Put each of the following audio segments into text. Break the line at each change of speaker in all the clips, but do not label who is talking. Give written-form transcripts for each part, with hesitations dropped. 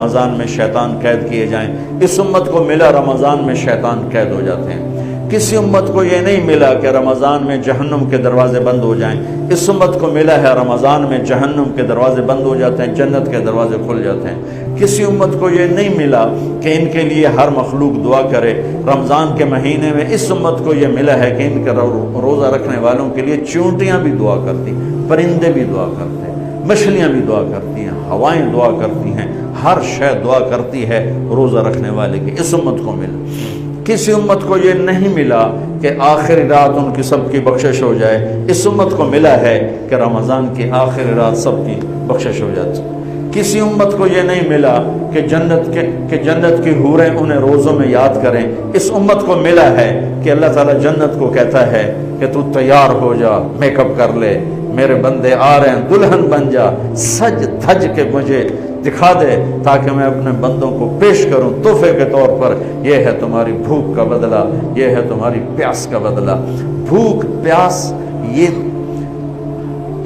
رمضان میں شیطان قید کیے جائیں، اس امت کو ملا رمضان میں شیطان قید ہو جاتے ہیں۔ کسی امت کو یہ نہیں ملا کہ رمضان میں جہنم کے دروازے بند ہو جائیں، اس امت کو ملا ہے رمضان میں جہنم کے دروازے بند ہو جاتے ہیں، جنت کے دروازے کھل جاتے ہیں۔ کسی امت کو یہ نہیں ملا کہ ان کے لیے ہر مخلوق دعا کرے، رمضان کے مہینے میں اس امت کو یہ ملا ہے کہ ان کے روزہ رکھنے والوں کے لیے چونٹیاں بھی دعا کرتی، پرندے بھی دعا کرتے ہیں، مچھلیاں بھی دعا کرتی ہیں، ہوائیں دعا کرتی ہیں، ہر شے دعا کرتی ہے روزہ رکھنے والے کی۔ اس امت کو ملا۔ کسی امت کو یہ نہیں ملا کہ آخری رات ان کی سب کی بخشش ہو جائے، اس امت کو ملا ہے کہ رمضان کی آخری رات سب کی بخشش ہو جاتی۔ کسی امت کو یہ نہیں ملا کہ جنت کی حوریں انہیں روزوں میں یاد کریں، اس امت کو ملا ہے کہ اللہ تعالیٰ جنت کو کہتا ہے کہ تو تیار ہو جا، میک اپ کر لے، میرے بندے آ رہے ہیں، دلہن بن جا، سج دھج کے مجھے دکھا دے تاکہ میں اپنے بندوں کو پیش کروں تحفے کے طور پر۔ یہ ہے تمہاری بھوک کا بدلہ، یہ ہے تمہاری پیاس کا بدلہ۔ بھوک پیاس، یہ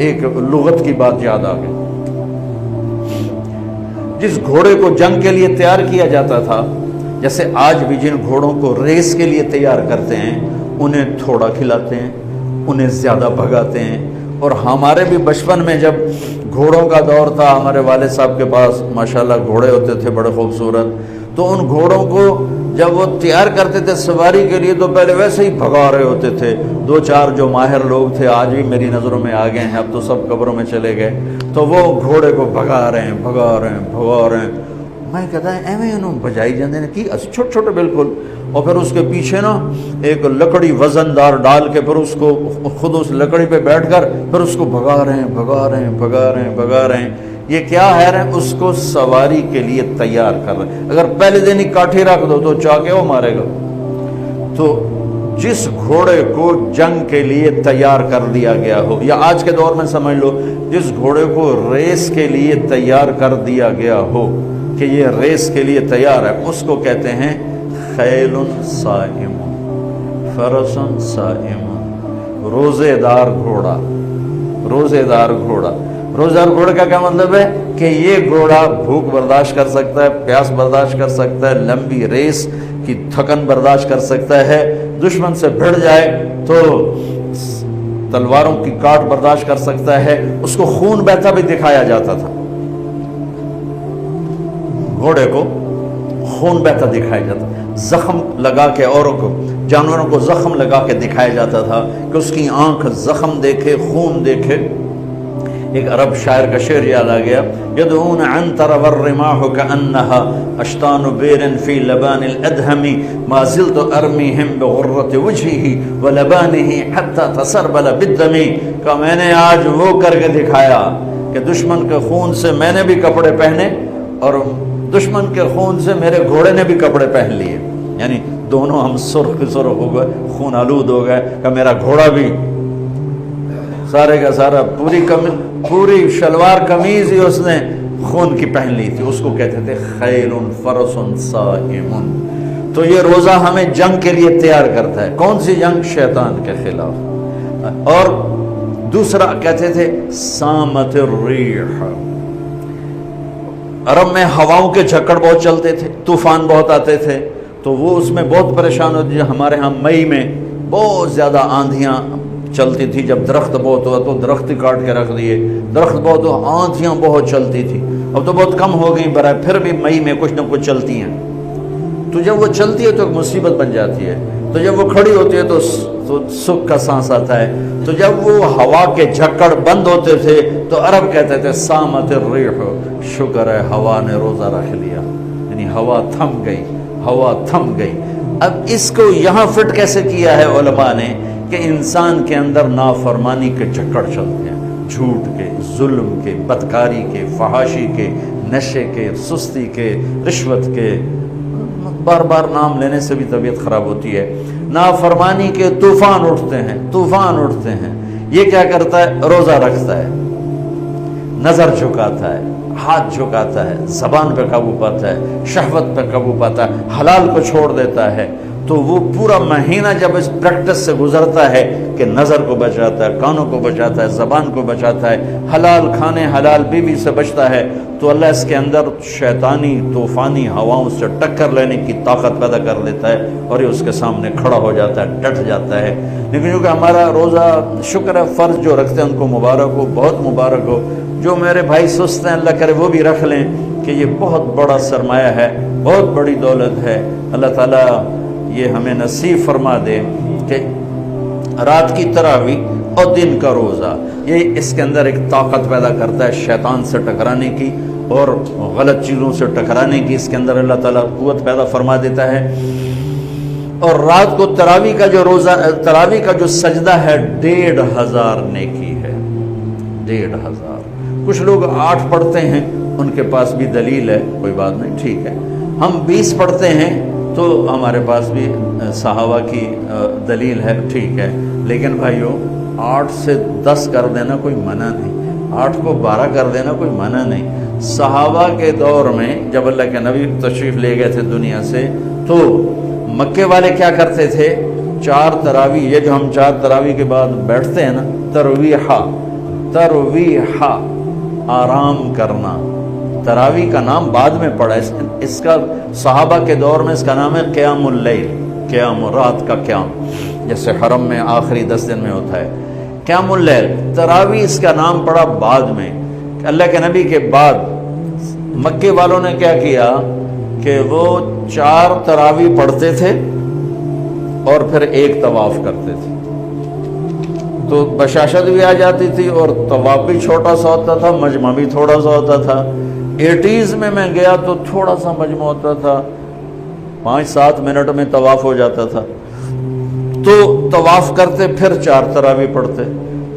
ایک لغت کی بات یاد آ گئی۔ جس گھوڑے کو جنگ کے لیے تیار کیا جاتا تھا، جیسے آج بھی جن گھوڑوں کو ریس کے لیے تیار کرتے ہیں، انہیں تھوڑا کھلاتے ہیں، انہیں زیادہ بھگاتے ہیں۔ اور ہمارے بھی بچپن میں جب گھوڑوں کا دور تھا، ہمارے والد صاحب کے پاس ماشاءاللہ گھوڑے ہوتے تھے بڑے خوبصورت، تو ان گھوڑوں کو جب وہ تیار کرتے تھے سواری کے لیے تو پہلے ویسے ہی بھگا رہے ہوتے تھے۔ دو چار جو ماہر لوگ تھے آج بھی میری نظروں میں آ گئے ہیں، اب تو سب قبروں میں چلے گئے، تو وہ گھوڑے کو بھگا رہے ہیں۔ میں کہتا ہے ایویں انہوں بجائی جاندے نے کی چھوٹے چھوٹے بالکل، اور پھر اس کے پیچھے نا ایک لکڑی وزن دار ڈال کے پھر اس کو خود اس لکڑی پہ بیٹھ کر پھر اس کو بھگا رہے ہیں۔ یہ کیا ہے؟ اس کو سواری کے لیے تیار کر رہے ہیں۔ اگر پہلے دن ہی کاٹھی رکھ دو تو چاہ کے وہ مارے گا۔ تو جس گھوڑے کو جنگ کے لیے تیار کر دیا گیا ہو، یا آج کے دور میں سمجھ لو جس گھوڑے کو ریس کے لیے تیار کر دیا گیا ہو کہ یہ ریس کے لیے تیار ہے، اس کو کہتے ہیں خیل صائم، فرس صائم، روزے دار گھوڑا۔ روزے دار گھوڑے کا کیا مطلب ہے؟ کہ یہ گھوڑا بھوک برداشت کر سکتا ہے، پیاس برداشت کر سکتا ہے، لمبی ریس کی تھکن برداشت کر سکتا ہے، دشمن سے بھڑ جائے تو تلواروں کی کاٹ برداشت کر سکتا ہے۔ اس کو خون بہتا بھی دکھایا جاتا تھا، گھوڑے کو خون بہتا دکھایا جاتا تھا، زخم لگا کے اوروں کو، جانوروں کو زخم لگا کے دکھایا جاتا تھا کہ اس کی آنکھ زخم دیکھے، خون دیکھے۔ ایک عرب شاعر کا شعر یاد آ گیا، یدعون عنتر والرماح كأنها اشطان بیر فی لبان الادهم ما زلت ارمیہم بغرة وجهه ولبانه حتى تسربل بالدم۔ کہ میں نے آج وہ کر کے دکھایا کہ دشمن کے خون سے میں نے بھی کپڑے پہنے اور دشمن کے خون سے میرے گھوڑے نے بھی کپڑے پہن لیے، یعنی دونوں ہم سرخ ہو گئے، خون آلود ہو گئے، کہ میرا گھوڑا بھی سارے کا سارا پوری شلوار قمیض ہی اس نے خون کی پہن لی تھی۔ اس کو کہتے تھے خیل فرس صائم۔ تو یہ روزہ ہمیں جنگ کے لیے تیار کرتا ہے۔ کون سی جنگ؟ شیطان کے خلاف۔ اور دوسرا کہتے تھے سامت الریح۔ عرب میں ہواؤں کے جھکڑ بہت چلتے تھے، طوفان بہت آتے تھے، تو وہ اس میں بہت پریشان ہوتے تھے۔ ہمارے ہاں مئی میں بہت زیادہ آندھیاں چلتی تھی، جب درخت بہت ہوا تو درخت ہی کاٹ کے رکھ دیے، درخت بہت ہوا، آندھیاں بہت چلتی تھی، اب تو بہت کم ہو گئی برائے، پھر بھی مئی میں کچھ نہ کچھ چلتی ہیں۔ تو جب وہ چلتی ہے تو ایک مصیبت بن جاتی ہے، تو جب وہ کھڑی ہوتی ہے تو سکھ کا سانس آتا ہے۔ تو جب وہ ہوا کے جھکڑ بند ہوتے تھے تو عرب کہتے تھے سامت الریح، شکر ہے ہوا نے روزہ رکھ لیا، یعنی ہوا تھم گئی۔ اب اس کو یہاں فٹ کیسے کیا ہے علماء نے کہ انسان کے اندر نافرمانی کے جھکڑ چلتے ہیں، جھوٹ کے، ظلم کے، بدکاری کے، فحاشی کے، نشے کے، سستی کے، رشوت کے، بار بار نام لینے سے بھی طبیعت خراب ہوتی ہے۔ نافرمانی کے طوفان اٹھتے ہیں۔ یہ کیا کرتا ہے؟ روزہ رکھتا ہے، نظر جھکاتا ہے، ہاتھ جھکاتا ہے، زبان پہ قابو پاتا ہے، شہوت پہ قابو پاتا ہے، حلال کو چھوڑ دیتا ہے۔ تو وہ پورا مہینہ جب اس پریکٹس سے گزرتا ہے کہ نظر کو بچاتا ہے، کانوں کو بچاتا ہے، زبان کو بچاتا ہے، حلال کھانے حلال بیوی سے بچتا ہے، تو اللہ اس کے اندر شیطانی طوفانی ہواؤں سے ٹکر لینے کی طاقت پیدا کر لیتا ہے اور یہ اس کے سامنے کھڑا ہو جاتا ہے، ڈٹ جاتا ہے۔ لیکن کیونکہ ہمارا روزہ شکر ہے فرض جو رکھتے ہیں ان کو مبارک ہو، بہت مبارک ہو۔ جو میرے بھائی سست ہیں اللہ کرے وہ بھی رکھ لیں کہ یہ بہت بڑا سرمایہ ہے، بہت بڑی دولت ہے۔ اللہ تعالیٰ یہ ہمیں نصیب فرما دے کہ رات کی تراویح اور دن کا روزہ یہ اس کے اندر ایک طاقت پیدا کرتا ہے شیطان سے ٹکرانے کی اور غلط چیزوں سے ٹکرانے کی، اس کے اندر اللہ تعالیٰ قوت پیدا فرما دیتا ہے۔ اور رات کو تراویح کا جو روزہ، تراویح کا جو سجدہ ہے 1500 نیکی ہے، 1500۔ کچھ لوگ 8 پڑھتے ہیں، ان کے پاس بھی دلیل ہے، کوئی بات نہیں، ٹھیک ہے۔ ہم 20 پڑھتے ہیں تو ہمارے پاس بھی صحابہ کی دلیل ہے، ٹھیک ہے۔ لیکن بھائیو 8 سے 10 کر دینا کوئی منع نہیں، 8 کو 12 کر دینا کوئی منع نہیں۔ صحابہ کے دور میں جب اللہ کے نبی تشریف لے گئے تھے دنیا سے، تو مکے والے کیا کرتے تھے؟ 4 تراویح، یہ جو ہم 4 تراویح کے بعد بیٹھتے ہیں نا، ترویحہ آرام کرنا، تراویح کا نام بعد میں پڑا، اس کا صحابہ کے دور میں اس کا نام ہے قیام اللیل، قیام رات کا قیام، جیسے حرم میں آخری 10 دن میں ہوتا ہے قیام اللیل۔ تراویح اس کا نام پڑا بعد میں، اللہ کے نبی کے بعد مکے والوں نے کیا کیا کہ وہ 4 تراویح پڑھتے تھے اور پھر ایک طواف کرتے تھے، تو بشاشت بھی آ جاتی تھی اور طواف بھی چھوٹا سا ہوتا تھا، مجمع بھی تھوڑا سا ہوتا تھا۔ 80s میں گیا تو تھوڑا سا مجمع ہوتا تھا، 5-7 منٹ میں طواف ہو جاتا تھا، تو طواف کرتے پھر 4 تراویح پڑھتے،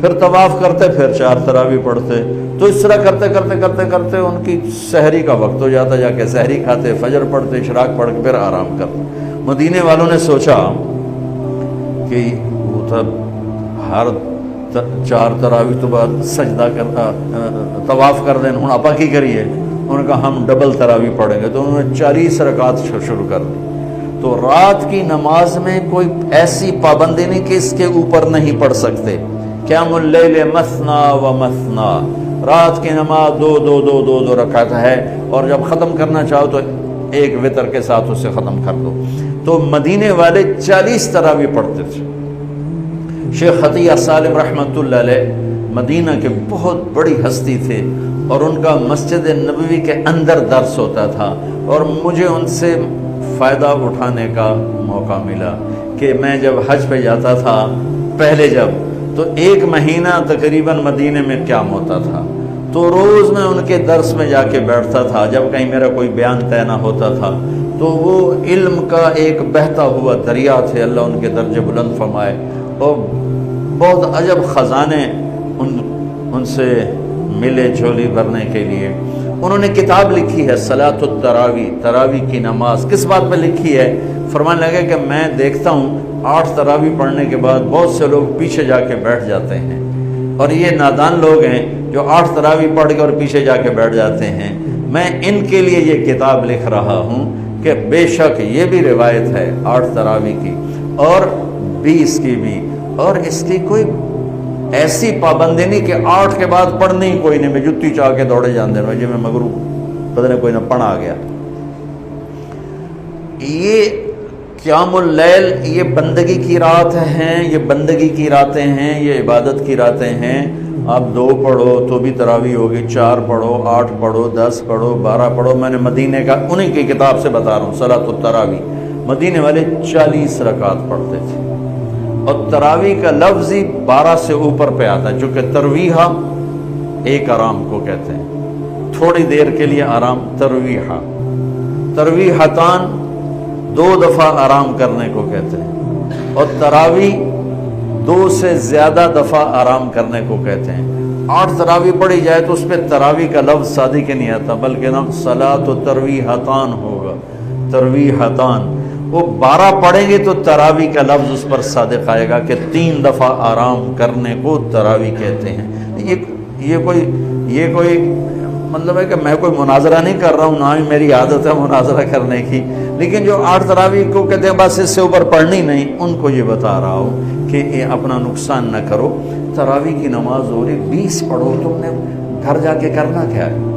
پھر طواف کرتے پھر 4 تراویح پڑھتے، تو اس طرح کرتے کرتے کرتے کرتے ان کی سحری کا وقت ہو جاتا، جا کے سحری کھاتے، فجر پڑھتے، اشراق پڑھ کے پھر آرام کرتے۔ مدینے والوں نے سوچا کہ وہ تب ہر 4 تراویح تو بعد سجدہ کرتا طواف کر دیں، ہوں آپا کی کریے؟ انہوں نے کہا ہم ڈبل تراویح پڑھیں گے، تو انہوں نے 40 رکعت شروع کر دی۔ تو رات کی نماز میں کوئی ایسی پابندی نہیں کہ اس کے اوپر نہیں پڑھ سکتے۔ قیام اللیل مثنا و مثنا، رات کی نماز 2 رکعت ہے، اور جب ختم کرنا چاہو تو ایک وتر کے ساتھ اسے ختم کر دو۔ تو مدینے والے 40 تراویح پڑھتے تھے۔ شیخ عطیہ سالم رحمۃ اللہ علیہ مدینہ کے بہت بڑی ہستی تھے، اور ان کا مسجد نبوی کے اندر درس ہوتا تھا، اور مجھے ان سے فائدہ اٹھانے کا موقع ملا کہ میں جب حج پہ جاتا تھا پہلے تو 1 مہینہ تقریباً مدینے میں قیام ہوتا تھا، تو روز میں ان کے درس میں جا کے بیٹھتا تھا۔ جب کہیں میرا کوئی بیان طے نہ ہوتا تھا تو وہ علم کا ایک بہتا ہوا دریا تھے، اللہ ان کے درجے بلند فرمائے، اور بہت عجب خزانے ان سے ملے جھولی بھرنے کے لیے۔ انہوں نے کتاب لکھی ہے صلاۃ التراویح، تراویح کی نماز۔ کس بات پہ لکھی ہے؟ فرمانے لگے کہ میں دیکھتا ہوں 8 تراویح پڑھنے کے بعد بہت سے لوگ پیچھے جا کے بیٹھ جاتے ہیں، اور یہ نادان لوگ ہیں جو 8 تراویح پڑھ کے اور پیچھے جا کے بیٹھ جاتے ہیں۔ میں ان کے لیے یہ کتاب لکھ رہا ہوں کہ بے شک یہ بھی روایت ہے 8 تراویح کی اور 20 کی بھی، اور اس کی کوئی ایسی پابندی نہیں کہ 8 کے بعد پڑھنی ہی کوئی نہیں، میں جتی چاہ کے دوڑے جان دینا جی میں مغرو پتہ نہیں کوئی نہ پڑھ آ گیا۔ یہ قیام اللیل یہ بندگی کی رات ہیں، یہ بندگی کی راتیں ہیں، یہ عبادت کی راتیں ہیں۔ آپ 2 پڑھو تو بھی تراویح ہوگی، 4 پڑھو، 8 پڑھو، 10 پڑھو، 12 پڑھو۔ میں نے مدینے کا انہیں کی کتاب سے بتا رہا ہوں صلاۃ التراویح، مدینے والے 40 رکعت پڑھتے تھے، اور تراویح کا لفظ ہی 12 سے اوپر پہ آتا ہے، چونکہ ترویحہ ایک آرام کو کہتے ہیں، تھوڑی دیر کے لیے آرام، ترویحہ، ترویحتان 2 دفعہ آرام کرنے کو کہتے ہیں، اور تراویح 2 سے زیادہ دفعہ آرام کرنے کو کہتے ہیں۔ 8 تراویح پڑھی جائے تو اس پہ تراویح کا لفظ صادی کے نہیں آتا، بلکہ نام صلاۃ و ترویحتان ہوگا، ترویحتان۔ وہ 12 پڑھیں گے تو تراویح کا لفظ اس پر صادق آئے گا کہ 3 دفعہ آرام کرنے کو تراویح کہتے ہیں۔ یہ کوئی مطلب ہے کہ میں کوئی مناظرہ نہیں کر رہا ہوں، نہ ہی میری عادت ہے مناظرہ کرنے کی، لیکن جو 8 تراویح کو کہتے ہیں بس اس سے اوپر پڑھنی نہیں، ان کو یہ بتا رہا ہوں کہ یہ اپنا نقصان نہ کرو، تراویح کی نماز ہو رہی 20 پڑھو، تم نے گھر جا کے کرنا کیا ہے؟